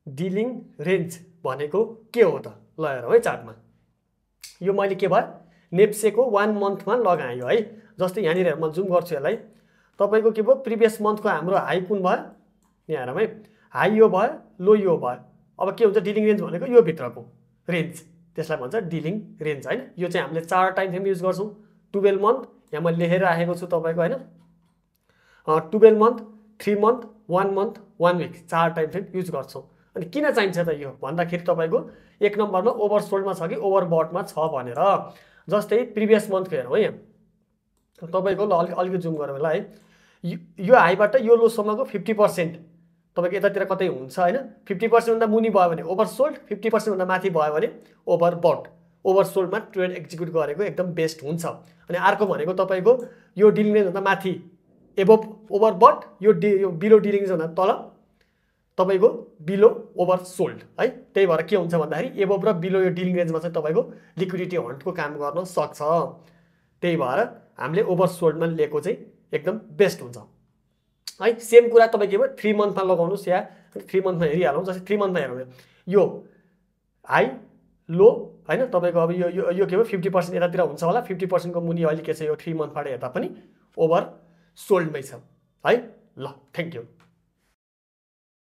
dealing range भनेको के हो त ल हेरौँ है चार्टमा यो मैले के भयो नेप्सेको 1 मन्थमा लगाएँ है जस्तै यहाँनिर म जुम गर्छु यसलाई तपाईको के भयो प्रिभियस मन्थको हाम्रो हाई कुन भयो यहाँ हेरौँ है हाई यो भयो लो यो भयो अब के हुन्छ डिलिङ रेन्ज भनेको यो भित्रको रेन्ज त्यसलाई भन्छ डिलिङ रेन्ज हैन यो चाहिँ हामीले 4 टाइम फ्रेम युज गर्छौं 12 मन्थ यहाँ मैले लेखेर राखेको छु तपाईको हैन 12 month 3 month 1 month 1 week 4 time frame use गर्छौं अनि किन चाहिन्छ त यो भन्दाखेरि तपाईको एक नम्बरमा ओभरसोल्डमा छ कि ओभरबटमा छ भनेर जस्तै प्रिभियस मन्थको हेरौँ है यहाँ तपाईको ल अलिकति जुम गरौँ ल है यो हाईबाट यो लोसम्मको 50% तपाईको यतातिर कतै हुन्छ हैन 50% भन्दा मुनि भयो भने ओभरसोल्ड 50% भन्दा माथि भयो भने ओभरबट ओभरसोल्डमा ट्रेड एक्जिक्युट गरेको एकदम बेस्ट हुन्छ अनि अर्को भनेको तपाईको यो डिलिङ रेन्ज भन्दा माथि एबोभ ओभरबट यो बिलो डिलिङ रेन्ज भन्दा तल तपाईको बिलो ओभरसोल्ड है त्यही भएर के हुन्छ भन्दाखेरि एबोभ र बिलो यो डिलिङ रेन्जमा चाहिँ तपाईको लिक्विडिटी हन्टको काम गर्न सक्छ त्यही भएर हामीले ओभरसोल्डमा लिएको चाहिँ एकदम बेस्ट हुन्छ है सेम कुरा तपाई के भयो 3 मन्थमा लगाउनुस् या 3 मन्थमा हेरिहालौं जस्तै 3 मन्थमा हेरौँ यो हाई लो हैन तपाईको अब यो के भयो 50% यतातिर हुन्छ होला 50% को मुनि अहिले के छ यो 3 मन्थबाट हेर्दा पनि ओभर सोल्डमै छ है ल थ्यांक यू